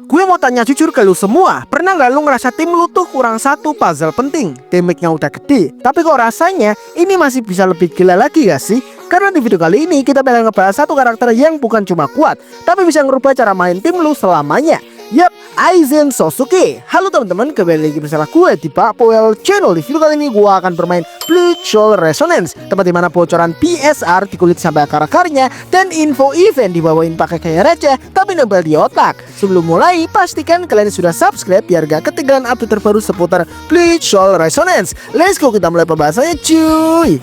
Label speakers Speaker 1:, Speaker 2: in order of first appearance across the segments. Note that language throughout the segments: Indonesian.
Speaker 1: Gue mau tanya jujur ke lu semua, pernah gak lu ngerasa tim lu tuh kurang satu puzzle penting? Damage-nya udah gede, tapi kok rasanya ini masih bisa lebih gila lagi gak sih? Karena di video kali ini kita bakal ngebahas satu karakter yang bukan cuma kuat, tapi bisa ngerubah cara main tim lu selamanya. Yap, Aizen Sasuke. Halo teman-teman, kembali lagi bersama gue di Pak Poel Channel. Di video kali ini gue akan bermain Blood Soul Resonance, tempat dimana bocoran PSR di kulit sampai akar-akarnya dan info event dibawain pakai gaya raja tapi nempel di otak. Sebelum mulai, pastikan kalian sudah subscribe biar gak ketinggalan update terbaru seputar Blood Soul Resonance. Let's go, kita mulai pembahasannya cuy.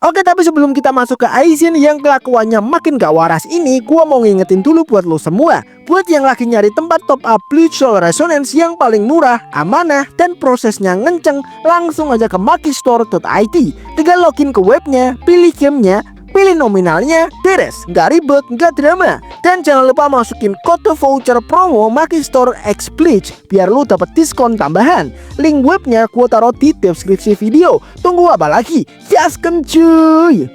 Speaker 1: Oke, tapi sebelum kita masuk ke Aizen yang kelakuannya makin gak waras ini, gua mau ngingetin dulu buat lo semua. Buat yang lagi nyari tempat top up Blood Soul Resonance yang paling murah, amanah, dan prosesnya ngenceng, langsung aja ke makistore.id. Tinggal login ke webnya, pilih gamenya, pilih nominalnya, beres, nggak ribet, nggak drama. Dan jangan lupa masukin kode voucher promo Makistore X Bleach biar lu dapat diskon tambahan. Link webnya gua taruh di deskripsi video. Tunggu apa lagi? Gaskan cuy.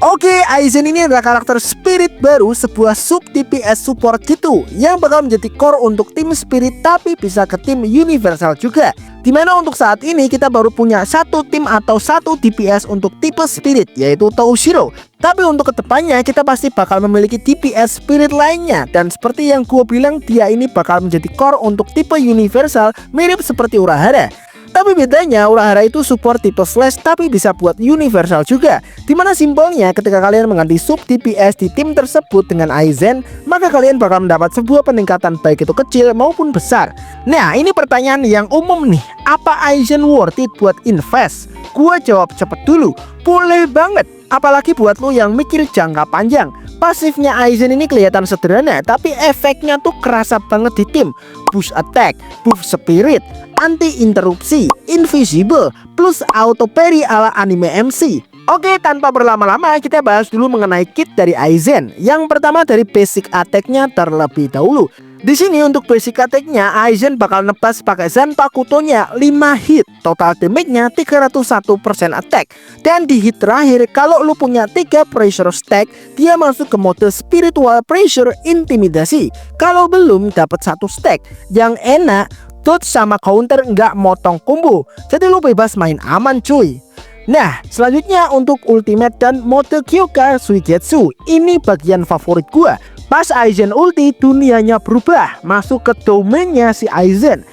Speaker 1: Oke, Aizen ini adalah karakter spirit baru, sebuah sub DPS support gitu, yang bakal menjadi core untuk tim spirit tapi bisa ke tim universal juga. Dimana untuk saat ini kita baru punya satu tim atau satu DPS untuk tipe spirit, yaitu Toshiro. Tapi untuk kedepannya kita pasti bakal memiliki DPS spirit lainnya. Dan seperti yang gue bilang, dia ini bakal menjadi core untuk tipe universal, mirip seperti Urahara. Tapi bedanya Urahara itu support tipe flash tapi bisa buat universal juga. Dimana simpelnya ketika kalian mengganti sub DPS di tim tersebut dengan Aizen, maka kalian bakal mendapat sebuah peningkatan baik itu kecil maupun besar. Nah, ini pertanyaan yang umum nih, apa Aizen worth it buat invest? Gua jawab cepet dulu, boleh banget. Apalagi buat lo yang mikir jangka panjang. Pasifnya Aizen ini kelihatan sederhana, tapi efeknya tuh kerasa banget di tim. Boost attack, buff spirit, anti interupsi, invisible, plus auto parry ala anime MC. Oke, tanpa berlama-lama kita bahas dulu mengenai kit dari Aizen. Yang pertama dari basic attack-nya terlebih dahulu. Di sini untuk basic attack-nya Aizen bakal nebas pakai Zanpakuto-nya 5 hit, total damage-nya 301% attack. Dan di hit terakhir kalau lu punya 3 pressure stack, dia masuk ke mode spiritual pressure intimidasi. Kalau belum dapat 1 stack, yang enak dodge sama counter nggak motong combo. Jadi lu bebas main aman cuy. Nah, selanjutnya untuk ultimate dan mode Kyoka Suigetsu. Ini bagian favorit gua. Pas Aizen ulti, dunianya berubah, masuk ke domainnya si Aizen.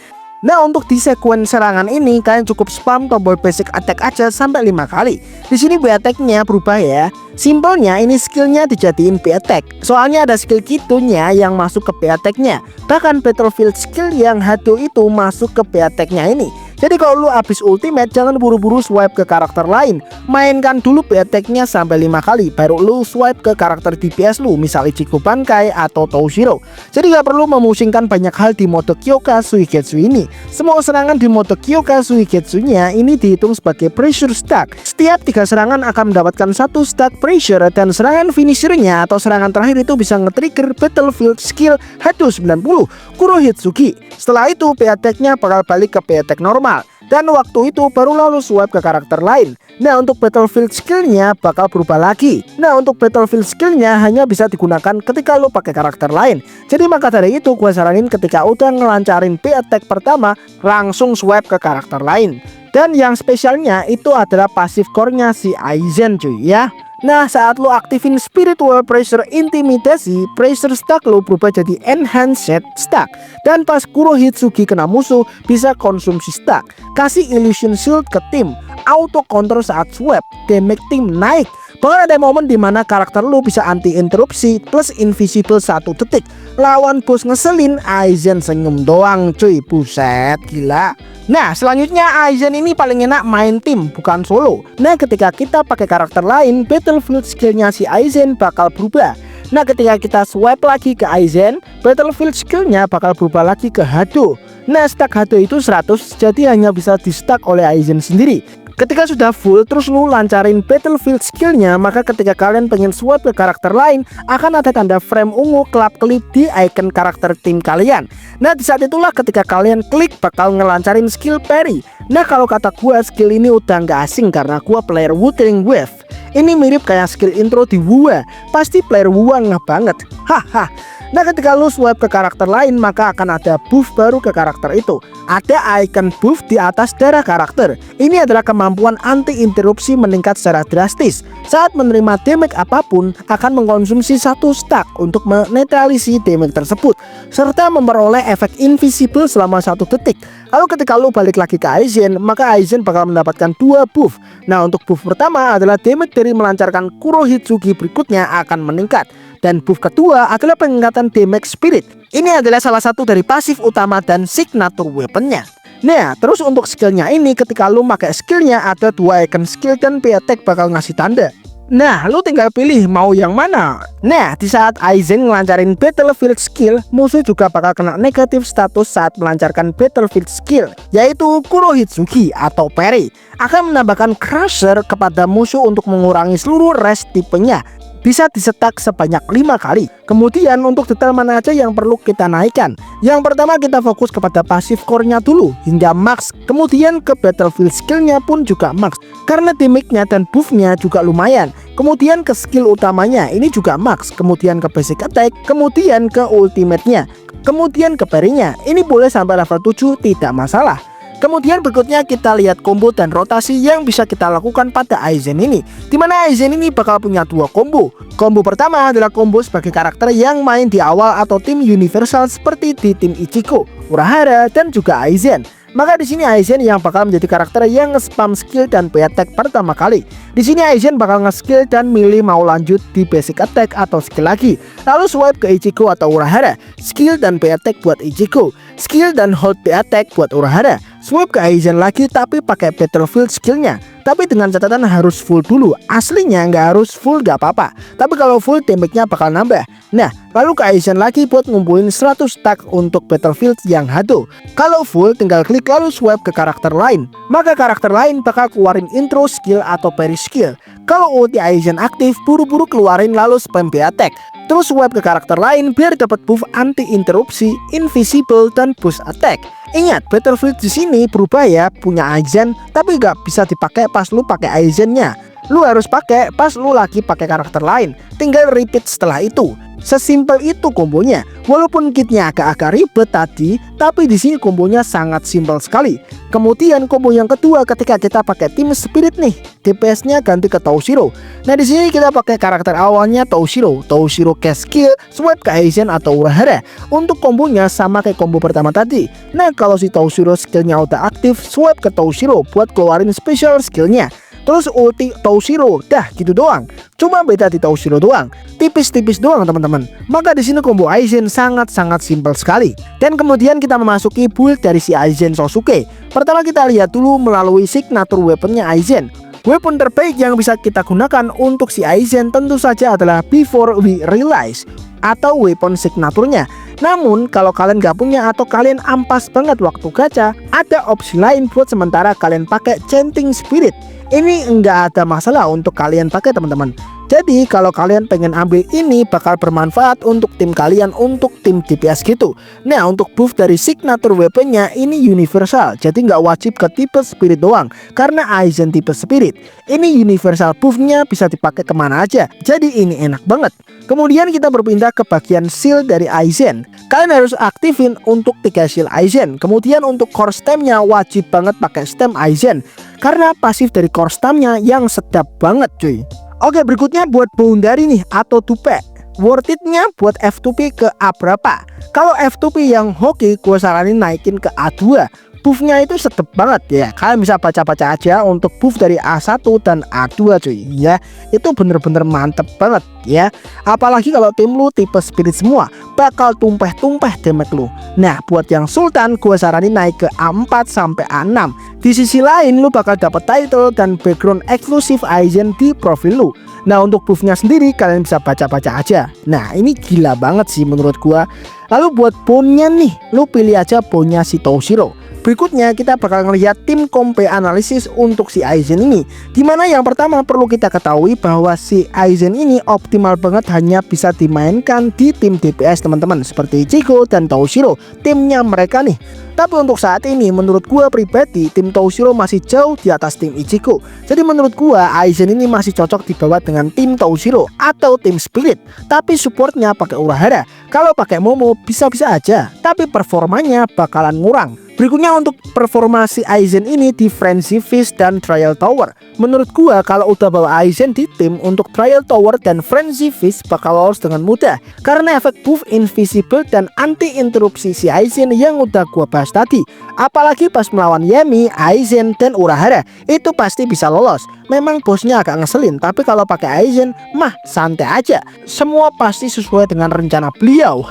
Speaker 1: Nah, untuk di sekuen serangan ini kalian cukup spam tombol basic attack aja sampai 5 kali. Di sini B attack-nya berubah ya. Simpelnya ini skillnya dijadiin B attack. Soalnya ada skill gitunya yang masuk ke B attack-nya. Bahkan battlefield skill yang Hado itu masuk ke B attack-nya ini. Jadi kalau lu habis ultimate jangan buru-buru swipe ke karakter lain. Mainkan dulu B attack-nya sampai 5 kali baru lu swipe ke karakter DPS lu, misal Ichigo Bankai atau Toshiro. Jadi gak perlu memusingkan banyak hal di mode Kyoka Suigetsu ini. Semua serangan di mode Kyoka Suigetsu-nya ini dihitung sebagai pressure stack. Setiap 3 serangan akan mendapatkan 1 stack pressure, dan serangan finishernya atau serangan terakhir itu bisa nge-trigger battlefield skill Hado 90 Kurohitsuki. Setelah itu B attack-nya bakal balik ke B attack normal. Dan waktu itu baru lalu swipe ke karakter lain. Nah, untuk battlefield skillnya bakal berubah lagi. Nah, untuk battlefield skillnya hanya bisa digunakan ketika lo pakai karakter lain. Jadi maka dari itu gue saranin ketika udah ngelancarin B attack pertama, langsung swipe ke karakter lain. Dan yang spesialnya itu adalah passive core-nya si Aizen cuy ya. Nah, saat lo aktifin spiritual pressure intimidasi, pressure stack lo berubah jadi enhanced stack. Dan pas Kurohitsuki kena musuh, bisa konsumsi stack. Kasih illusion shield ke tim, auto counter saat swipe, damage tim naik. Bahkan ada momen dimana karakter lu bisa anti interupsi plus invisible 1 detik. Lawan bos ngeselin, Aizen senyum doang cuy. Buset, gila. Nah, selanjutnya Aizen ini paling enak main tim, bukan solo. Nah, ketika kita pakai karakter lain, battlefield skillnya si Aizen bakal berubah. Nah, ketika kita swipe lagi ke Aizen, battlefield skillnya bakal berubah lagi ke Hado. Nah, stack Hado itu 100, jadi hanya bisa di stack oleh Aizen sendiri. Ketika sudah full terus lu lancarin battlefield skillnya, maka ketika kalian pengen swipe ke karakter lain akan ada tanda frame ungu kelap-kelip di icon karakter tim kalian. Nah di saat itulah ketika kalian klik bakal ngelancarin skill parry. Nah kalau kata gua skill ini udah nggak asing karena gua player Wuthering Wave. Ini mirip kayak skill intro di WoW. Pasti player WoW ngeh banget. Haha. Nah ketika lu swipe ke karakter lain maka akan ada buff baru ke karakter itu. Ada icon buff di atas darah karakter. Ini adalah kemampuan anti interupsi meningkat secara drastis. Saat menerima damage apapun akan mengkonsumsi 1 stack untuk menetralisi damage tersebut, serta memperoleh efek invisible selama 1 detik. Lalu ketika lu balik lagi ke Aizen, maka Aizen bakal mendapatkan 2 buff. Nah untuk buff pertama adalah damage dari melancarkan Kurohitsuki berikutnya akan meningkat. Dan buff kedua adalah peningkatan damage spirit. Ini adalah salah satu dari pasif utama dan signature weaponnya. Nah terus untuk skillnya ini ketika lu pakai skillnya ada 2 icon skill dan P-Attack bakal ngasih tanda. Nah lu tinggal pilih mau yang mana. Nah di saat Aizen ngelancarin battlefield skill, musuh juga bakal kena negatif status saat melancarkan battlefield skill, yaitu Kurohitsuki atau parry. Akan menambahkan crusher kepada musuh untuk mengurangi seluruh rest tipenya. Bisa disetak sebanyak 5 kali. Kemudian untuk detail mana aja yang perlu kita naikkan. Yang pertama kita fokus kepada pasif core-nya dulu hingga max. Kemudian ke battlefield skillnya pun juga max, karena damage-nya dan buff-nya juga lumayan. Kemudian ke skill utamanya ini juga max. Kemudian ke basic attack. Kemudian ke ultimate-nya. Kemudian ke parry-nya. Ini boleh sampai level 7 tidak masalah. Kemudian berikutnya kita lihat combo dan rotasi yang bisa kita lakukan pada Aizen ini. Dimana Aizen ini bakal punya 2 combo. Combo pertama adalah combo sebagai karakter yang main di awal atau tim universal seperti di tim Ichigo, Urahara, dan juga Aizen. Maka di sini Aizen yang bakal menjadi karakter yang nge-spam skill dan P-Attack pertama kali. Di sini Aizen bakal nge-skill dan milih mau lanjut di basic attack atau skill lagi. Lalu swipe ke Ichigo atau Urahara, skill dan P-Attack buat Ichigo, skill dan hold P-Attack buat Urahara. Swipe ke Aizen lagi tapi pakai battlefield skillnya. Tapi dengan catatan harus full dulu. Aslinya nggak harus full gak apa-apa. Tapi kalau full damage-nya bakal nambah. Nah lalu ke Aizen lagi buat ngumpulin 100 stack untuk battlefield yang hado. Kalau full tinggal klik lalu swipe ke karakter lain. Maka karakter lain bakal keluarin intro skill atau parry skill. Kalau ulti Aizen aktif buru-buru keluarin lalu spam B-Attack. Terus swipe ke karakter lain biar dapat buff anti interupsi, invisible, dan boost attack. Ingat, battlefield di sini berubah ya, punya Aizen tapi gak bisa dipakai pas lu pakai Aizennya. Lu harus pakai pas lu lagi pakai karakter lain. Tinggal repeat setelah itu. Sesimpel itu kombonya. Walaupun kitnya agak-agak ribet tadi, tapi di sini kombonya sangat simpel sekali. Kemudian combo yang kedua ketika kita pakai tim spirit nih, DPS-nya ganti ke Toshiro. Nah di sini kita pakai karakter awalnya Toshiro cast skill, swipe ke Aizen atau Urahara. Untuk kombonya sama kayak combo pertama tadi. Nah kalau si Toshiro skillnya udah aktif, swipe ke Toshiro buat keluarin special skillnya. Terus ulti Toshiro, dah gitu doang. Cuma beda di Toshiro doang, tipis-tipis doang teman-teman. Maka di sini combo Aizen sangat-sangat simpel sekali. Dan kemudian kita memasuki build dari si Aizen Sosuke. Pertama kita lihat dulu melalui signature weaponnya Aizen. Weapon terbaik yang bisa kita gunakan untuk si Aizen tentu saja adalah Before We Realize atau weapon signaturnya. Namun kalau kalian gak punya atau kalian ampas banget waktu gacha, ada opsi lain buat sementara kalian pakai Chanting Spirit. Ini enggak ada masalah untuk kalian pakai teman-teman. Jadi kalau kalian pengen ambil ini bakal bermanfaat untuk tim kalian, untuk tim DPS gitu. Nah untuk buff dari signature weaponnya ini universal, jadi nggak wajib ke tipe spirit doang. Karena Aizen tipe spirit, ini universal buffnya bisa dipakai kemana aja. Jadi ini enak banget. Kemudian kita berpindah ke bagian shield dari Aizen. Kalian harus aktifin untuk 3 shield Aizen. Kemudian untuk core stamnya wajib banget pakai stem Aizen, karena pasif dari core stamnya yang sedap banget cuy. Oke berikutnya buat boundary nih atau tupe. Worth it-nya buat F2P ke A berapa? Kalau F2P yang hoki gue saranin naikin ke A2. Buffnya itu sedep banget ya. Kalian bisa baca-baca aja untuk buff dari A1 dan A2 cuy ya. Itu bener-bener mantep banget ya. Apalagi kalau tim lu tipe spirit semua, bakal tumpeh-tumpeh damage lu. Nah buat yang sultan gue saranin naik ke A4 sampai A6. Di sisi lain lu bakal dapat title dan background eksklusif Aizen di profil lu. Nah untuk buffnya sendiri kalian bisa baca-baca aja. Nah ini gila banget sih menurut gua. Lalu buat bone-nya nih, lu pilih aja bone-nya si Toshiro. Berikutnya kita bakal ngelihat tim kompe analisis untuk si Aizen ini. Dimana yang pertama perlu kita ketahui bahwa si Aizen ini optimal banget hanya bisa dimainkan di tim DPS teman-teman, seperti Ichigo dan Toshiro, timnya mereka nih. Tapi untuk saat ini menurut gua pribadi tim Toshiro masih jauh di atas tim Ichigo. Jadi menurut gua Aizen ini masih cocok dibawa dengan tim Toshiro atau tim Spirit. Tapi supportnya pakai Urahara. Kalau pakai Momo bisa-bisa aja, tapi performanya bakalan ngurang. Berikutnya untuk performa si Aizen ini di Frenzy Fist dan Trial Tower. Menurut gua kalau udah bawa Aizen di tim untuk Trial Tower dan Frenzy Fist bakal lolos dengan mudah. Karena efek buff Invisible dan anti interupsi si Aizen yang udah gua bahas tadi. Apalagi pas melawan Yami, Aizen, dan Urahara, itu pasti bisa lolos. Memang bosnya agak ngeselin, tapi kalau pakai Aizen mah santai aja. Semua pasti sesuai dengan rencana beliau.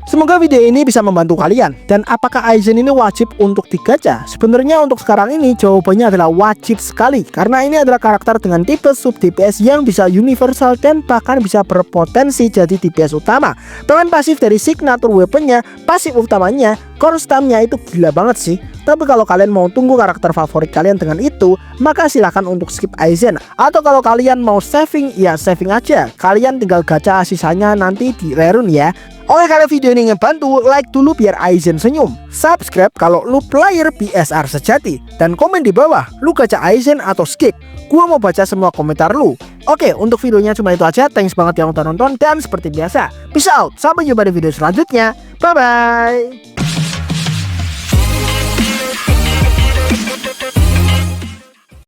Speaker 1: Semoga video ini bisa membantu kalian. Dan apakah Aizen ini wajib untuk digacha? Sebenarnya untuk sekarang ini jawabannya adalah wajib sekali, karena ini adalah karakter dengan tipe sub DPS yang bisa universal dan bahkan bisa berpotensi jadi DPS utama. Dengan pasif dari signature weaponnya, pasif utamanya, core stamina itu gila banget sih. Tapi kalau kalian mau tunggu karakter favorit kalian dengan itu, maka silahkan untuk skip Aizen. Atau kalau kalian mau saving, ya saving aja. Kalian tinggal gacha sisanya nanti di rerun ya. Oke, kalau video ini ngebantu, like dulu biar Aizen senyum. Subscribe kalau lu player BSR sejati. Dan komen di bawah, lu gacha Aizen atau skip. Gua mau baca semua komentar lu. Oke, untuk videonya cuma itu aja. Thanks banget yang udah nonton. Dan seperti biasa, peace out. Sampai jumpa di video selanjutnya. Bye-bye.